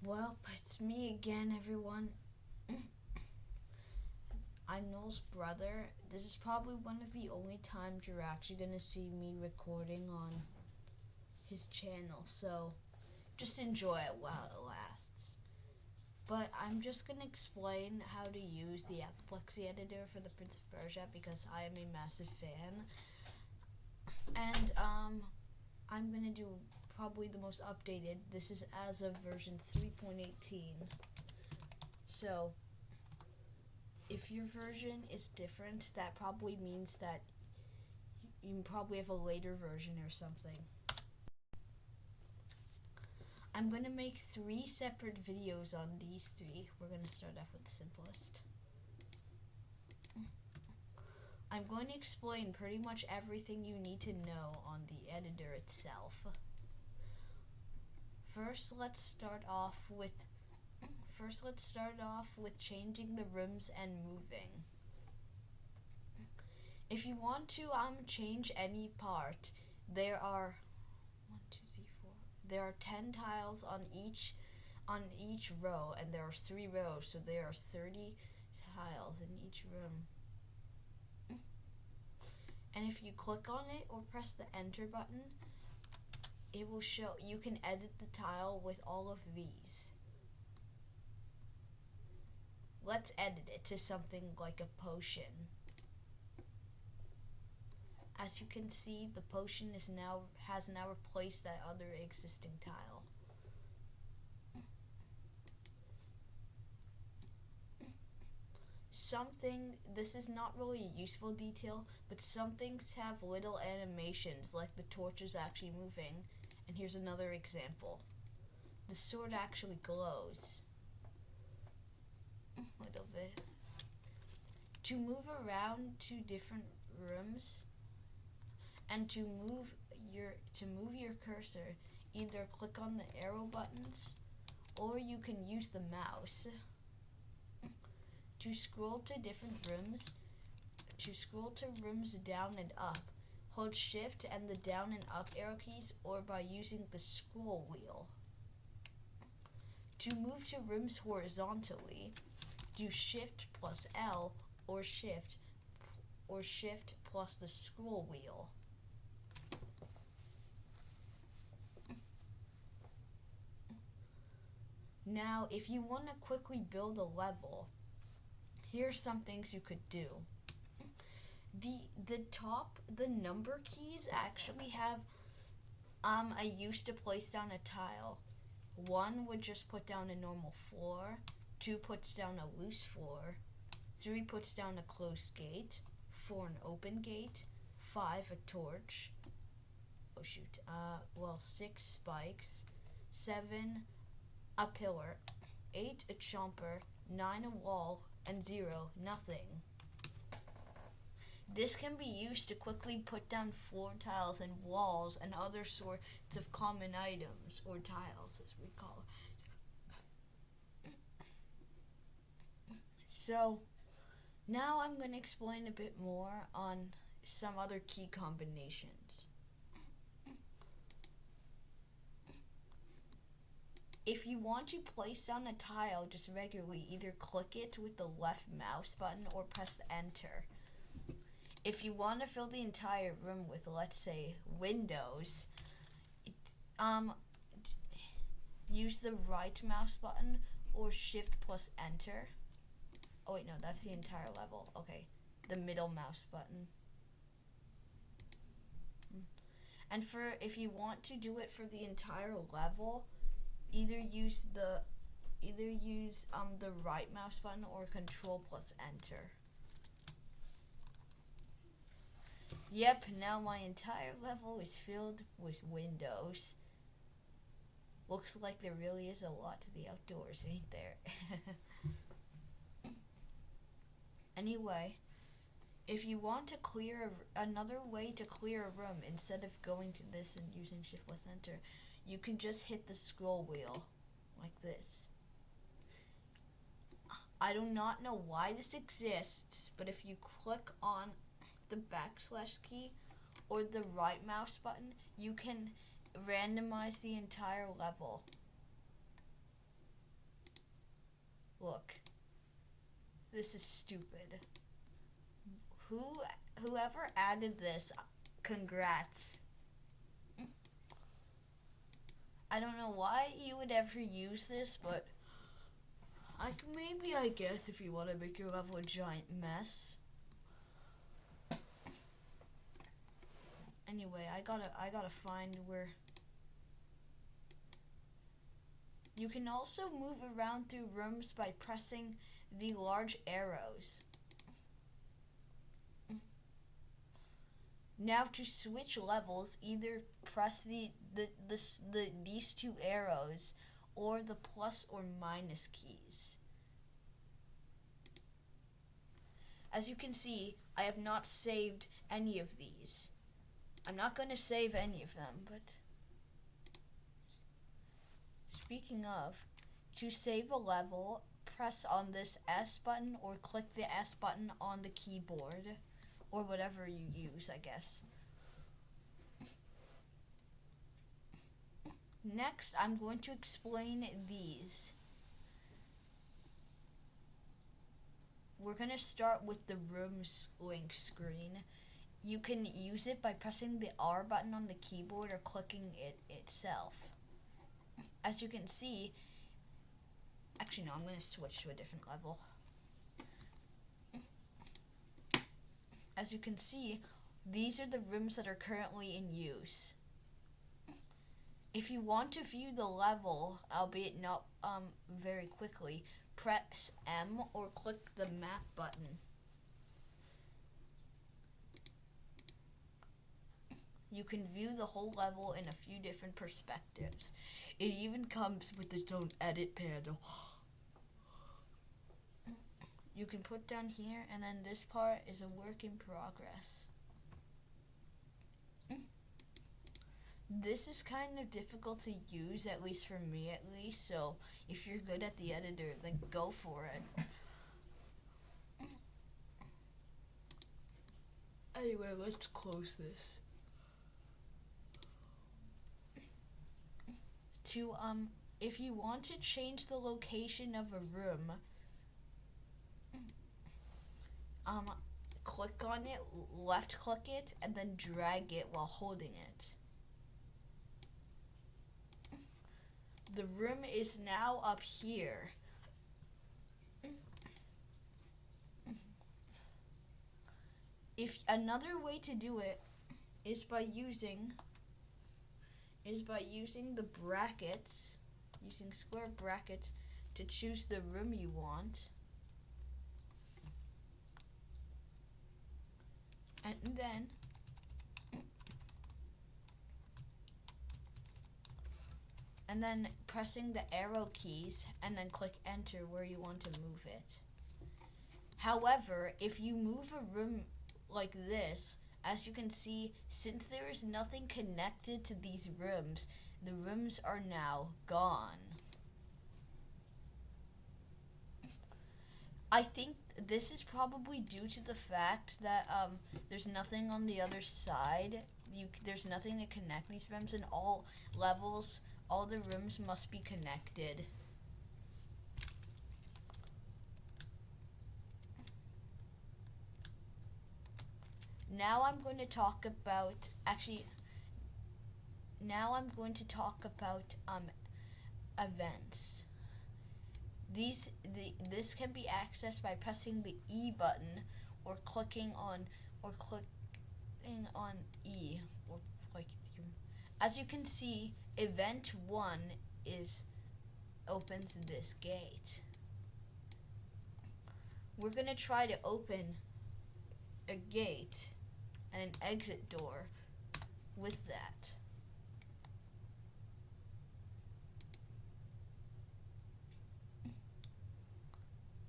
Well, it's me again, everyone. I'm Noel's brother. This is probably one of the only times you're actually going to see me recording on his channel, so just enjoy it while it lasts. But I'm just going to explain how to use the Apoplexy editor for the Prince of Persia because I am a massive fan. And I'm going to do probably the most updated. This is as of version 3.18. So if your version is different, that probably means that you probably have a later version or something. I'm going to make 3 separate videos on these 3. We're going to start off with the simplest. I'm going to explain pretty much everything you need to know on the editor itself. First, let's start off with changing the rooms and moving. If you want to change any part, there are 10 tiles on each row, and there are 3 rows, so there are 30 tiles in each room. And if you click on it or press the enter button, it will show you can edit the tile with all of these. Let's edit it to something like a potion. As you can see, the potion has now replaced that other existing tile. This is not really a useful detail, but some things have little animations, like the torches actually moving. And here's another example. The sword actually glows a little bit. To move around to different rooms and to move your cursor, either click on the arrow buttons or you can use the mouse. To scroll to rooms down and up, hold shift and the down and up arrow keys, or by using the scroll wheel. To move to rooms horizontally, do shift plus L or shift plus the scroll wheel. Now, if you want to quickly build a level, here's some things you could do. The number keys actually have I used to place down a tile. 1 would just put down a normal floor, 2 puts down a loose floor, 3 puts down a closed gate, 4 an open gate, 5 a torch. 6 spikes, 7 a pillar, 8 a chomper, 9 a wall, and 0 nothing. This can be used to quickly put down floor tiles and walls and other sorts of common items, or tiles as we call it. So, now I'm going to explain a bit more on some other key combinations. If you want to place down a tile just regularly, either click it with the left mouse button or press enter. If you want to fill the entire room with, let's say, windows, use the right mouse button or shift plus enter. Oh wait, no, that's the entire level. Okay, the middle mouse button. And if you want to do it for the entire level, either use the right mouse button or control plus enter. Yep, now my entire level is filled with windows. Looks like there really is a lot to the outdoors, ain't there? Anyway, if you want to clear another way to clear a room instead of going to this and using shift plus enter, you can just hit the scroll wheel like this. I do not know why this exists, but if you click on the backslash key or the right mouse button, you can randomize the entire level. Look. This is stupid. Whoever added this, congrats. I don't know why you would ever use this, but maybe I guess if you want to make your level a giant mess. Anyway, I gotta find where. You can also move around through rooms by pressing the large arrows. Now to switch levels, either press these two arrows or the plus or minus keys. As you can see, I have not saved any of these. I'm not going to save any of them, but speaking of, to save a level, press on this S button or click the S button on the keyboard, or whatever you use, I guess. Next, I'm going to explain these. We're going to start with the rooms link screen. You can use it by pressing the R button on the keyboard or clicking it itself. As you can see, actually no, I'm going to switch to a different level. As you can see, these are the rooms that are currently in use. If you want to view the level, albeit not very quickly, press M or click the map button. You can view the whole level in a few different perspectives. It even comes with its own edit panel. You can put down here, and then this part is a work in progress. This is kind of difficult to use, at least for me at least, so if you're good at the editor, then go for it. Anyway, let's close this. If you want to change the location of a room, click on it, left click it, and then drag it while holding it. The room is now up here. If another way to do it is by using the brackets, using square brackets to choose the room you want. And then pressing the arrow keys and then click enter where you want to move it. However, if you move a room like this, as you can see, since there is nothing connected to these rooms, the rooms are now gone. I think this is probably due to the fact that there's nothing on the other side. There's nothing to connect these rooms, and all levels, all the rooms must be connected. Now I'm going to talk about, events. This can be accessed by pressing the E button or clicking on E or like. As you can see, event 1 opens this gate. We're gonna try to open a gate and an exit door with that.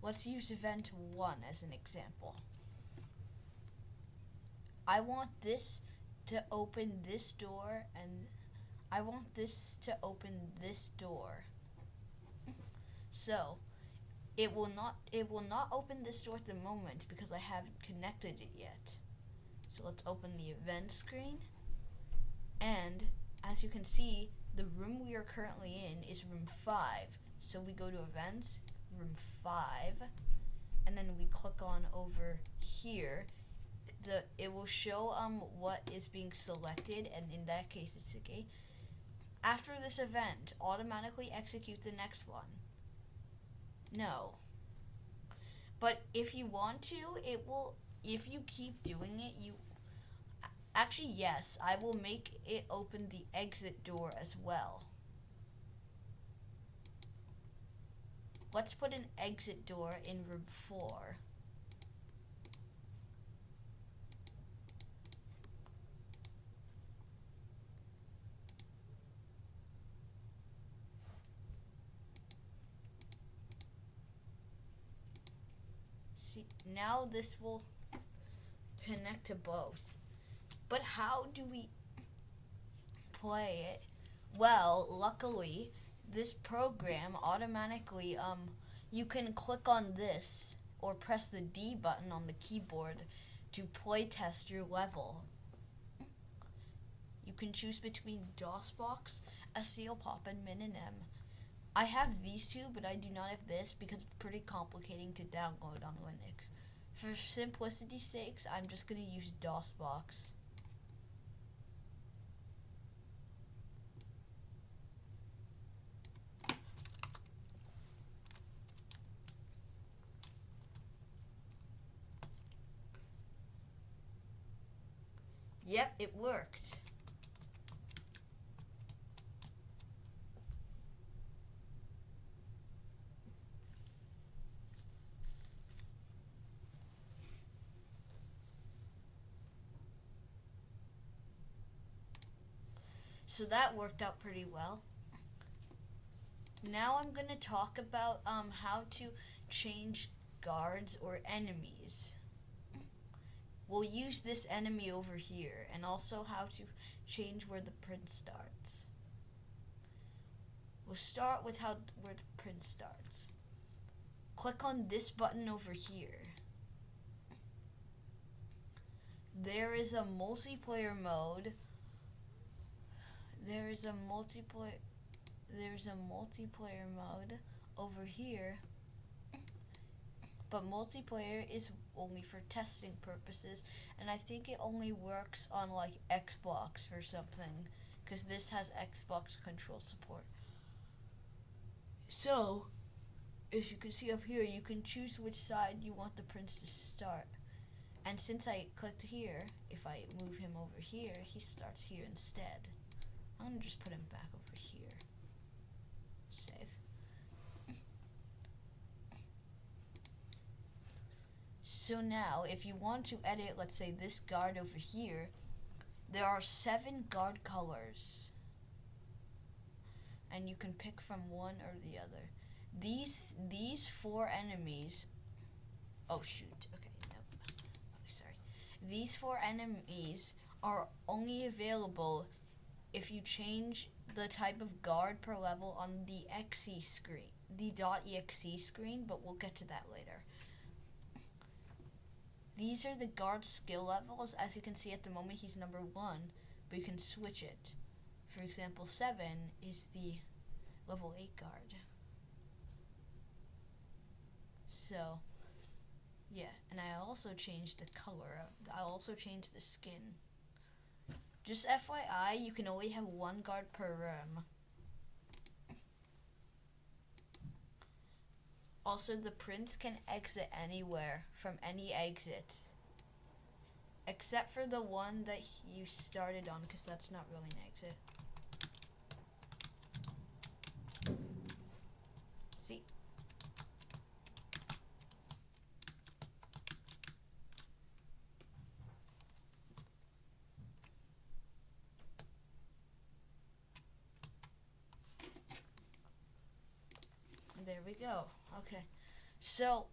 Let's use event 1 as an example. I want this to open this door, and I want this to open this door. So it will not open this door at the moment because I haven't connected it yet. So let's open the event screen, and as you can see, the room we are currently in is room 5. So we go to events, room 5, and then we click on over here, it will show what is being selected, and in that case it's okay. After this event, automatically execute the next one. No. But if you want to, it will, if you keep doing it, actually yes, I will make it open the exit door as well. Let's put an exit door in room 4. See, now this will connect to both. But how do we play it? Well, luckily, this program automatically, you can click on this or press the D button on the keyboard to play test your level. You can choose between DOSBox, SEO PoP, and Min and M. I have these two, but I do not have this because it's pretty complicating to download on Linux. For simplicity's sakes, I'm just going to use DOSBox. Yep, it worked. So that worked out pretty well. Now I'm going to talk about how to change guards or enemies. We'll use this enemy over here, and also how to change where the print starts. We'll start with where the print starts. Click on this button over here. There is a multiplayer mode. There's a multiplayer mode over here, but multiplayer is only for testing purposes, and I think it only works on like Xbox or something, because this has Xbox control support. So, if you can see up here, you can choose which side you want the prince to start. And since I clicked here, if I move him over here, he starts here instead. I'm going to just put him back over here. Save. So now, if you want to edit, let's say, this guard over here, there are 7 guard colors. And you can pick from one or the other. These 4 enemies... Oh, shoot. Okay, no. Oh, sorry. These 4 enemies are only available if you change the type of guard per level on the .exe screen, the .exe screen, but we'll get to that later. These are the guard skill levels. As you can see at the moment, he's number 1, but you can switch it. For example, 7 is the level 8 guard. So, yeah, and I also changed the color. I also changed the skin. Just FYI, you can only have 1 guard per room. Also, the prince can exit anywhere from any exit, except for the one that you started on, because that's not really an exit. See? There we go. Okay. So,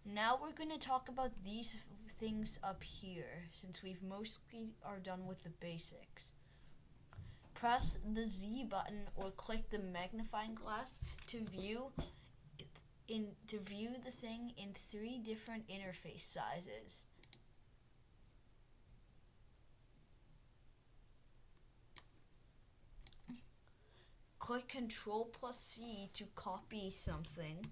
now we're going to talk about these things up here, since we've mostly are done with the basics. Press the Z button or click the magnifying glass to view the thing in 3 different interface sizes. click Control plus C to copy something,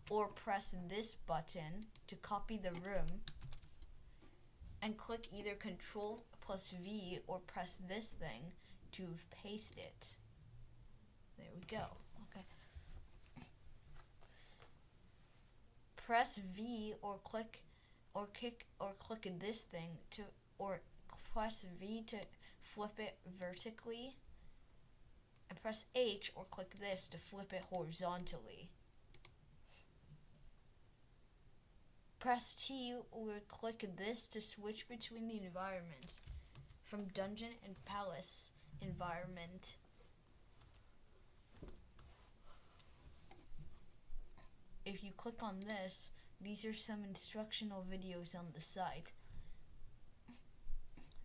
or press this button to copy the room, and click either Control plus V or press this thing to paste it. There we go. Okay. Press V or click this thing to, or press V to flip it vertically, and press H or click this to flip it horizontally. Press T or click this to switch between the environments from Dungeon and Palace environment. If you click on this, these are some instructional videos on the site.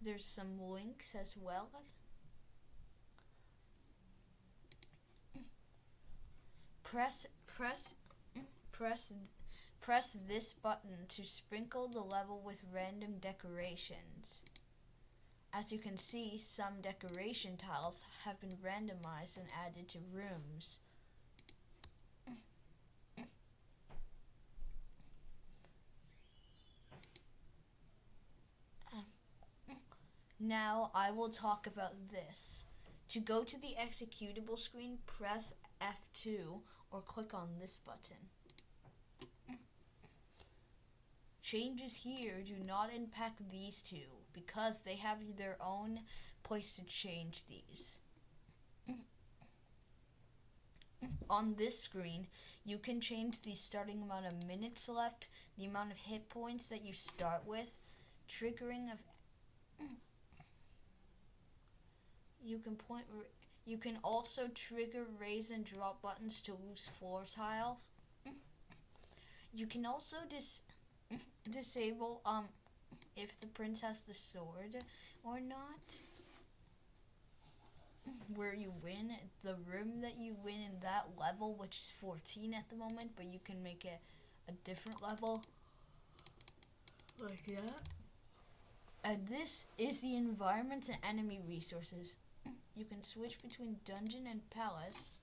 There's some links as well. Press this button to sprinkle the level with random decorations. As you can see, some decoration tiles have been randomized and added to rooms. Now I will talk about this. To go to the executable screen, press F2 or click on this button. Changes here do not impact these two because they have their own place to change these. On this screen, you can change the starting amount of minutes left, the amount of hit points that you start with, triggering of you can also trigger raise and drop buttons to loose floor tiles. You can also disable if the prince has the sword or not. Where you win, the room that you win in that level, which is 14 at the moment, but you can make it a different level. Like that. And this is the environment and enemy resources. You can switch between dungeon and palace.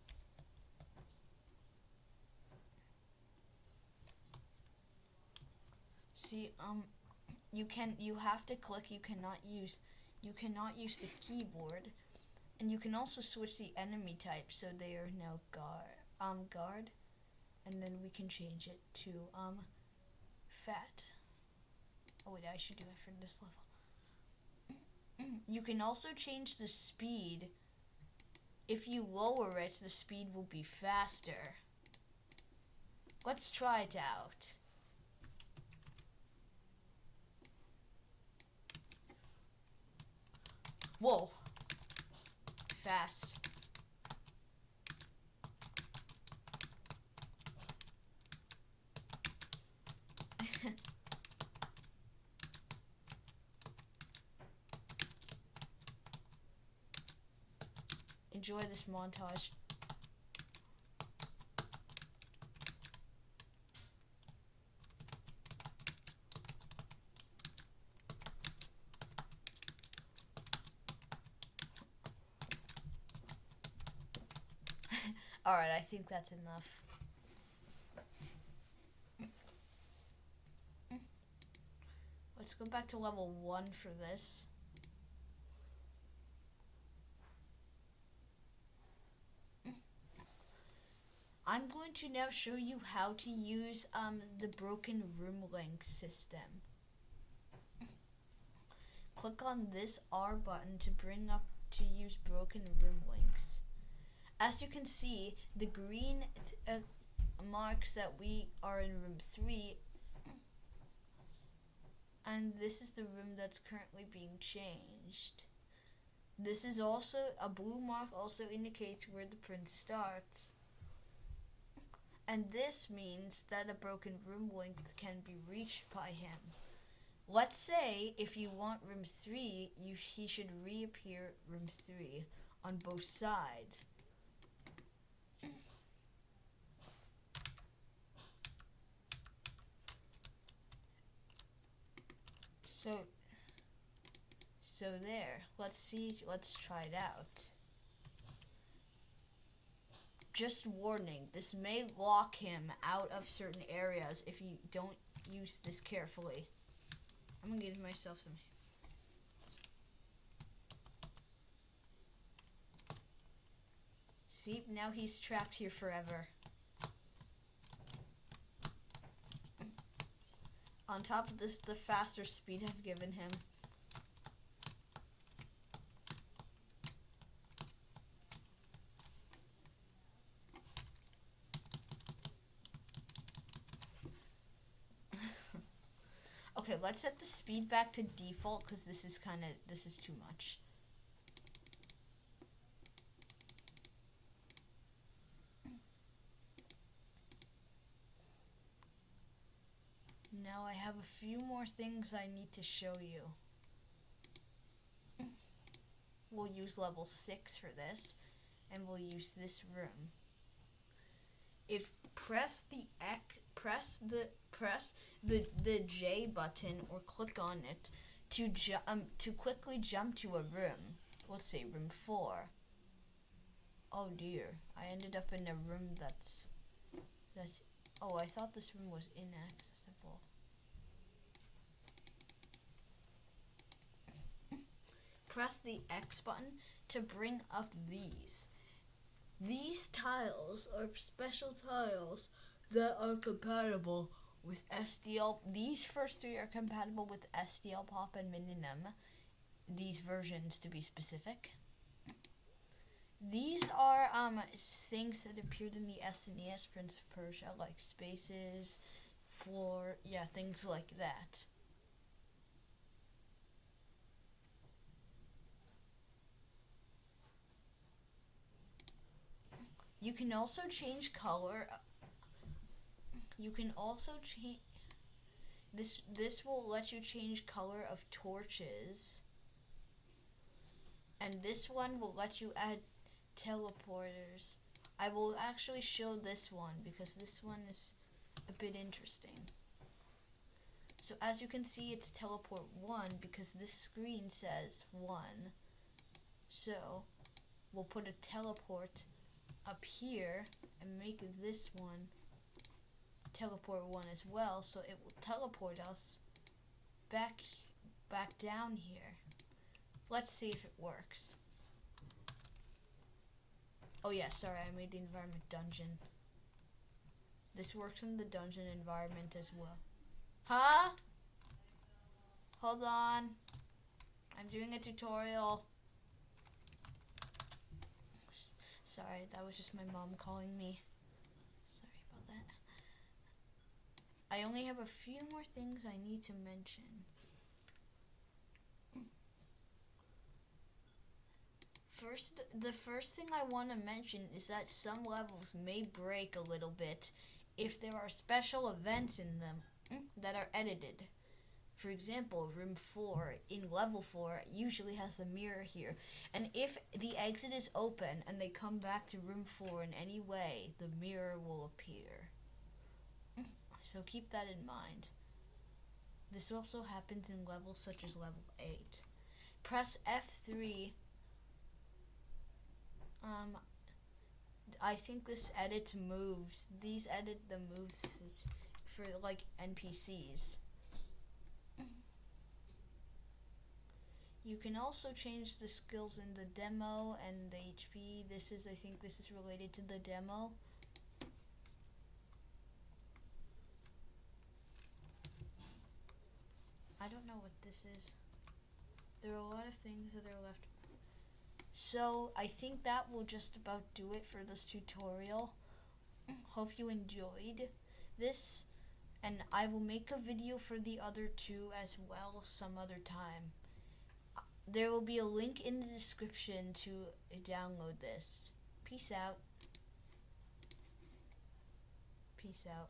See, you have to click, you cannot use the keyboard. And you can also switch the enemy type, so they are now guard. And then we can change it to fat. Oh wait, I should do it for this level. You can also change the speed. If you lower it, the speed will be faster. Let's try it out. Whoa. Fast. Enjoy this montage. Alright, I think that's enough. Let's go back to level 1 for this. I'm going to now show you how to use the broken room link system. Click on this R button to bring up to use broken room links. As you can see, the green marks that we are in room 3, and this is the room that's currently being changed. This is also, a blue mark also indicates where the prince starts. And this means that a broken room link can be reached by him. Let's say if you want room 3, he should reappear room 3 on both sides. So there. Let's try it out. just warning, this may lock him out of certain areas if you don't use this carefully. I'm gonna give myself some. See, now he's trapped here forever. On top of this, the faster speed I've given him. Okay, let's set the speed back to default because this is too much. Now I have a few more things I need to show you. We'll use level 6 for this, and we'll use this room. If press the J button or click on it to quickly jump to a room. Let's say room 4. Oh dear, I ended up in a room that's. Oh, I thought this room was inaccessible. Press the X button to bring up these. These tiles are special tiles that are compatible with SDL. These first 3 are compatible with SDL, PoP, and Minimum. These versions, to be specific. These are things that appeared in the SNES Prince of Persia, like spaces, floor, yeah, things like that. You can also change color. You can also change this will let you change color of torches. And this one will let you add teleporters. I will actually show this one because this one is a bit interesting. So as you can see, it's teleport 1 because this screen says 1. So we'll put a teleport up here and make this one teleport 1 as well, so it will teleport us back down here. Let's see if it works. Oh yeah, sorry, I made the environment dungeon. This works in the dungeon environment as well. Huh? Hold on. I'm doing a tutorial. Sorry, that was just my mom calling me. Sorry about that. I only have a few more things I need to mention. The first thing I want to mention is that some levels may break a little bit if there are special events in them that are edited. For example, room 4 in level 4 usually has the mirror here. And if the exit is open and they come back to room 4 in any way, the mirror will appear. So keep that in mind. This also happens in levels such as level 8. Press F3. I think this edits moves. These edit the moves for like NPCs. You can also change the skills in the demo and the HP. I think this is related to the demo. I don't know what this is. There are a lot of things that are left. So I think that will just about do it for this tutorial. Hope you enjoyed this, and I will make a video for the other 2 as well some other time. There will be a link in the description to download this. Peace out. Peace out.